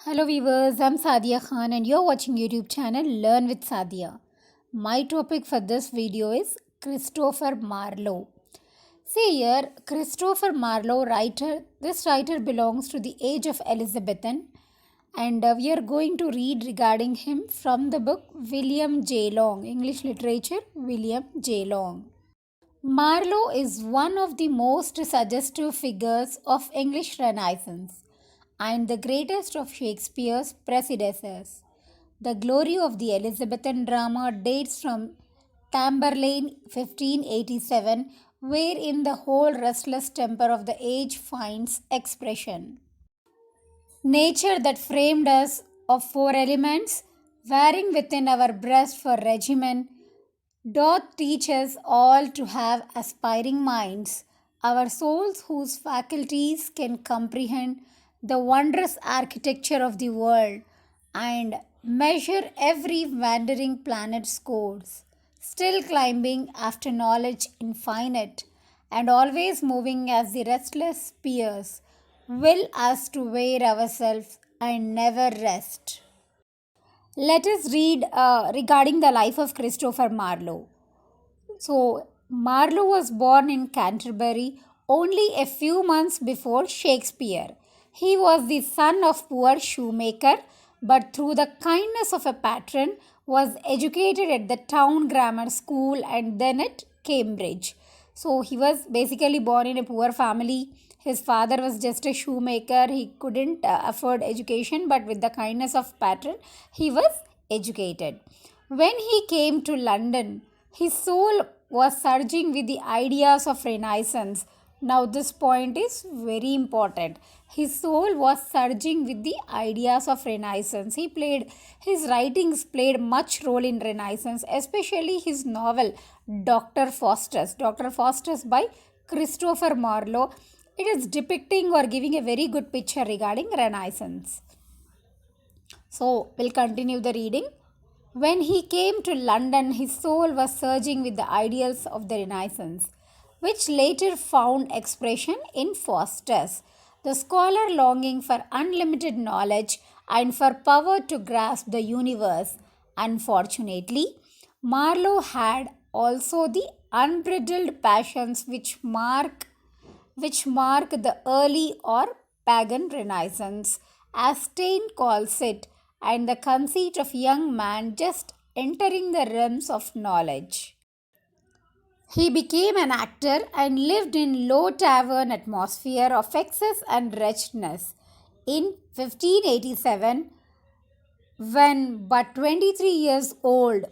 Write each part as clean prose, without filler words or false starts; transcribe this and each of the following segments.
Hello viewers, I'm Sadia Khan and you're watching YouTube channel Learn with Sadia. My topic for this video is Christopher Marlowe. See here, Christopher Marlowe this writer belongs to the age of Elizabethan and we are going to read regarding him from the book William J. Long, English Literature, William J. Long. Marlowe is one of the most suggestive figures of English Renaissance and the greatest of Shakespeare's predecessors. The glory of the Elizabethan drama dates from Tamburlaine 1587, wherein the whole restless temper of the age finds expression. Nature that framed us of four elements, varying within our breast for regimen, doth teach us all to have aspiring minds, our souls whose faculties can comprehend the wondrous architecture of the world and measure every wandering planet's course, still climbing after knowledge infinite and always moving as the restless spheres, will us to wear ourselves and never rest. Let us read regarding the life of Christopher Marlowe. So, Marlowe was born in Canterbury only a few months before Shakespeare. He was the son of poor shoemaker, but through the kindness of a patron, was educated at the town grammar school and then at Cambridge. So, he was basically born in a poor family. His father was just a shoemaker. He couldn't afford education, but with the kindness of patron, he was educated. When he came to London, his soul was surging with the ideas of Renaissance. Now, this point is very important. His soul was surging with the ideas of Renaissance. His writings played much role in Renaissance, especially his novel Dr. Faustus. Dr. Faustus by Christopher Marlowe. It is depicting or giving a very good picture regarding Renaissance. So, we'll continue the reading. When he came to London, his soul was surging with the ideals of the Renaissance, which later found expression in Faustus, the scholar longing for unlimited knowledge and for power to grasp the universe. Unfortunately, Marlowe had also the unbridled passions which mark the early or pagan Renaissance, as Taine calls it, and the conceit of young man just entering the realms of knowledge. He became an actor and lived in low tavern atmosphere of excess and wretchedness. In 1587, when but 23 years old,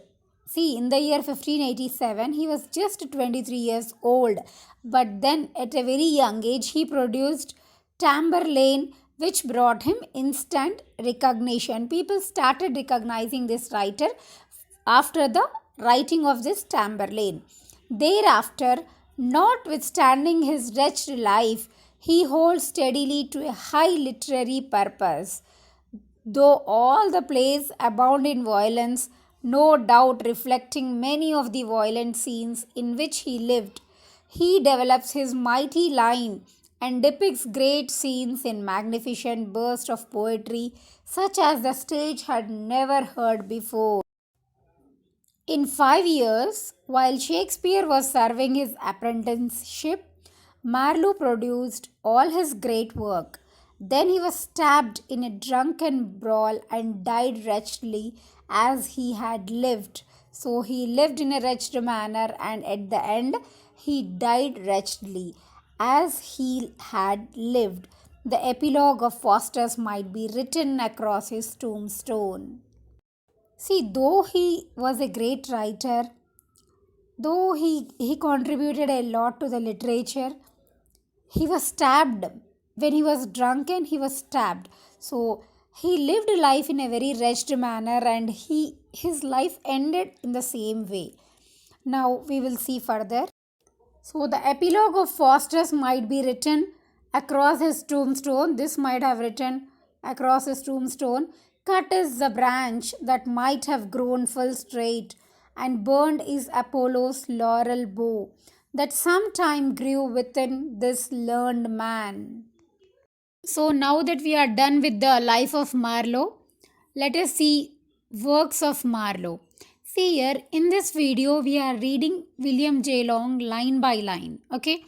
see, in the year 1587, he was just 23 years old, but then at a very young age, he produced Tamburlaine, which brought him instant recognition. People started recognizing this writer after the writing of this Tamburlaine. Thereafter, notwithstanding his wretched life, he holds steadily to a high literary purpose. Though all the plays abound in violence, no doubt reflecting many of the violent scenes in which he lived, he develops his mighty line and depicts great scenes in magnificent bursts of poetry such as the stage had never heard before. In 5 years, while Shakespeare was serving his apprenticeship, Marlowe produced all his great work. Then he was stabbed in a drunken brawl and died wretchedly as he had lived. So he lived in a wretched manner, and at the end, he died wretchedly as he had lived. The epilogue of Faustus might be written across his tombstone. See, though he was a great writer, though he contributed a lot to the literature, he was stabbed. When he was drunken, he was stabbed. So he lived life in a very wretched manner and his life ended in the same way. Now we will see further. So the epilogue of Faustus might be written across his tombstone. This might have written across his tombstone. Cut is the branch that might have grown full straight, and burned is Apollo's laurel bow that sometime grew within this learned man. So now that we are done with the life of Marlowe, let us see works of Marlowe. See here in this video we are reading William J. Long line by line. Okay.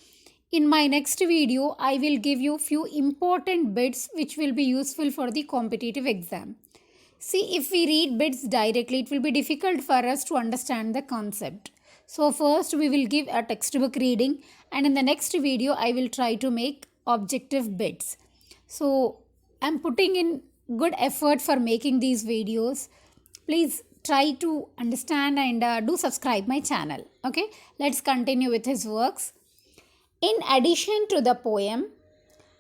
In my next video I will give you few important bits which will be useful for the competitive exam. See, if we read bits directly, it will be difficult for us to understand the concept. So first we will give a textbook reading, and in the next video I will try to make objective bits. So I'm putting in good effort for making these videos. Please try to understand and do subscribe my channel. Okay, let's continue with his works. In addition to the poem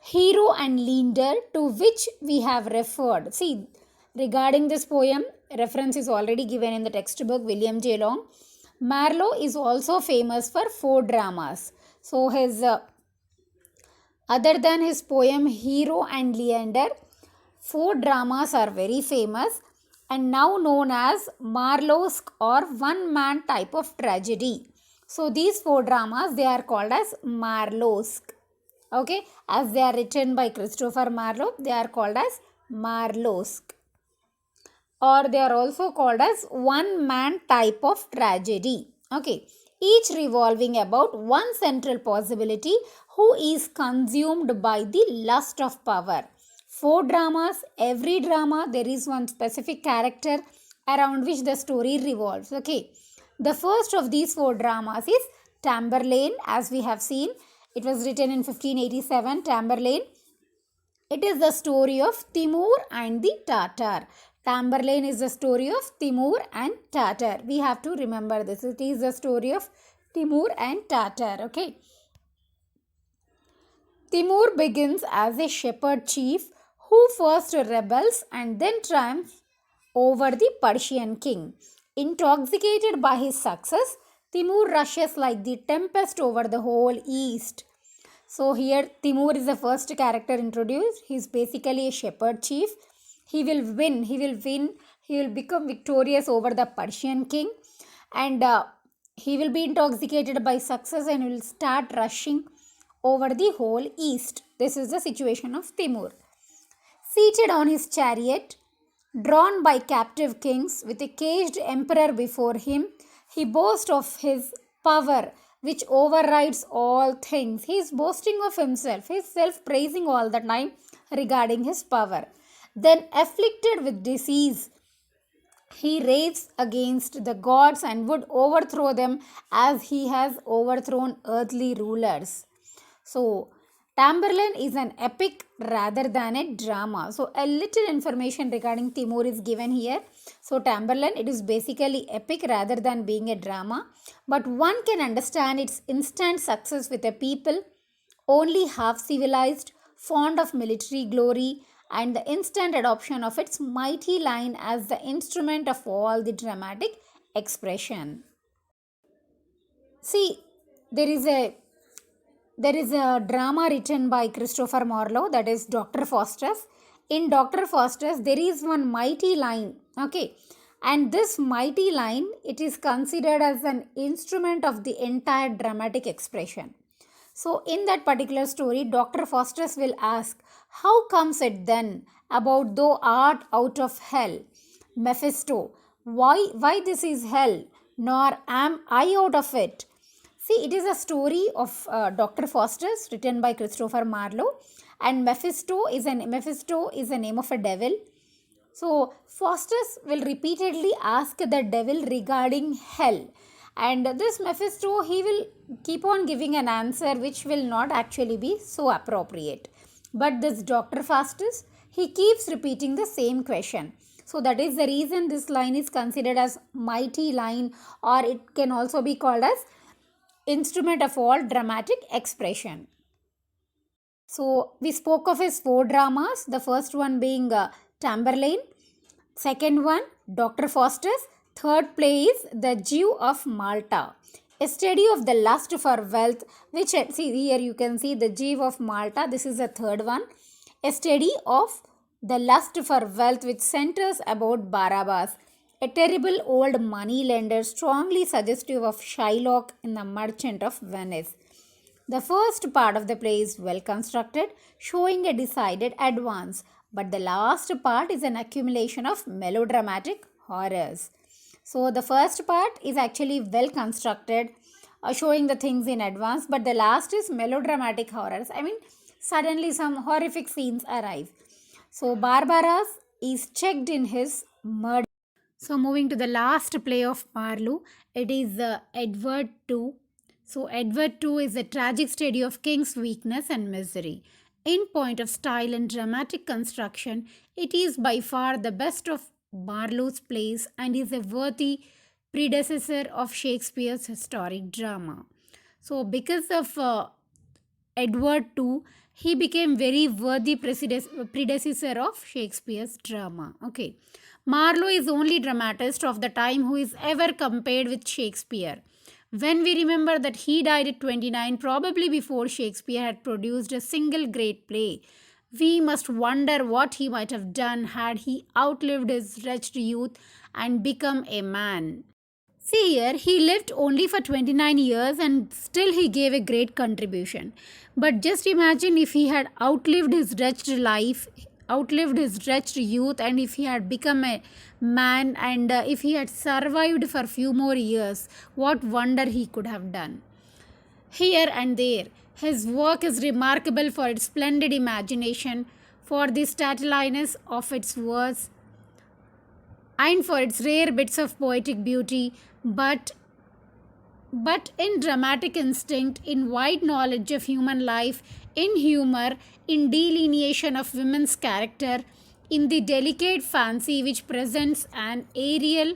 Hero and Leander, to which we have referred. See, regarding this poem, reference is already given in the textbook William J. Long. Marlowe is also famous for 4 dramas. So his other than his poem Hero and Leander, 4 dramas are very famous and now known as Marlowesque or one-man type of tragedy. So these 4 dramas, they are called as Marlowesque. Okay, as they are written by Christopher Marlowe, they are called as Marlowesque, or they are also called as one-man type of tragedy. Okay, each revolving about one central possibility who is consumed by the lust of power. 4 dramas, every drama there is one specific character around which the story revolves. Okay, the first of these 4 dramas is Tamburlaine, as we have seen. It was written in 1587, Tamburlaine. It is the story of Timur and the Tatar. Tamburlaine is the story of Timur and Tatar. We have to remember this. It is the story of Timur and Tatar. Okay. Timur begins as a shepherd chief who first rebels and then triumphs over the Persian king. Intoxicated by his success, Timur rushes like the tempest over the whole east. So here Timur is the first character introduced. He is basically a shepherd chief. He will win, he will become victorious over the Persian king, and he will be intoxicated by success and will start rushing over the whole east. This is the situation of Timur. Seated on his chariot, drawn by captive kings with a caged emperor before him, he boasts of his power which overrides all things. He is boasting of himself. He is self-praising all the time regarding his power. Then afflicted with disease, he raves against the gods and would overthrow them as he has overthrown earthly rulers. So, Tamburlaine is an epic rather than a drama. So, a little information regarding Timur is given here. So, Tamburlaine, it is basically epic rather than being a drama. But one can understand its instant success with a people only half civilized, fond of military glory, and the instant adoption of its mighty line as the instrument of all the dramatic expression. See, there is a drama written by Christopher Marlowe, that is Dr. Faustus. In Dr. Faustus, there is one mighty line, okay, and this mighty line, it is considered as an instrument of the entire dramatic expression. So in that particular story, Dr. Faustus will ask, how comes it then about thou art out of hell? Mephisto, why this is hell, nor am I out of it? See, it is a story of Dr. Faustus written by Christopher Marlowe, and Mephisto is a name of a devil. So Faustus will repeatedly ask the devil regarding hell, and this Mephisto, he will keep on giving an answer which will not actually be so appropriate. But this Dr. Faustus, he keeps repeating the same question. So that is the reason this line is considered as mighty line, or it can also be called as instrument of all dramatic expression. So we spoke of his 4 dramas, the first one being Tamburlaine, second one Dr. Faustus, third play is The Jew of Malta, a study of the lust for wealth, which, see here you can see The Jew of Malta, this is the third one, a study of the lust for wealth which centers about Barabbas, a terrible old money lender strongly suggestive of Shylock in The Merchant of Venice. The first part of the play is well constructed, showing a decided advance, but the last part is an accumulation of melodramatic horrors. So the first part is actually well constructed, showing the things in advance, but the last is melodramatic horrors. I mean, suddenly some horrific scenes arrive. So Barbaras is checked in his murder. So moving to the last play of Marlowe, it is Edward II. So Edward II is a tragic study of King's weakness and misery. In point of style and dramatic construction, it is by far the best of Marlowe's plays and is a worthy predecessor of Shakespeare's historic drama. So because of Edward II, he became very worthy predecessor of Shakespeare's drama. Okay. Marlowe is only dramatist of the time who is ever compared with Shakespeare. When we remember that he died at 29, probably before Shakespeare had produced a single great play, we must wonder what he might have done had he outlived his wretched youth and become a man. See here, he lived only for 29 years and still he gave a great contribution. But just imagine if he had outlived his wretched life, outlived his wretched youth, and if he had become a man and if he had survived for few more years, what wonder he could have done. Here and there, his work is remarkable for its splendid imagination, for the stateliness of its verse, and for its rare bits of poetic beauty, but in dramatic instinct, in wide knowledge of human life, in humor, in delineation of women's character, in the delicate fancy which presents an Ariel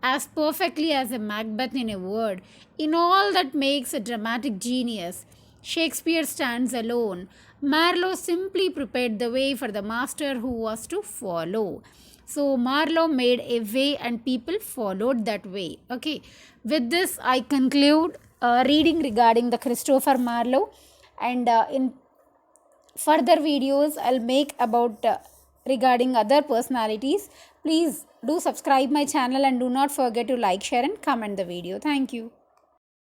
as perfectly as a Macbeth in a word, in all that makes a dramatic genius, Shakespeare stands alone. Marlowe simply prepared the way for the master who was to follow. So Marlowe made a way and people followed that way. Okay. With this, I conclude reading regarding the Christopher Marlowe, and in further videos I'll make about regarding other personalities. Please do subscribe my channel and do not forget to like, share and comment the video. Thank you.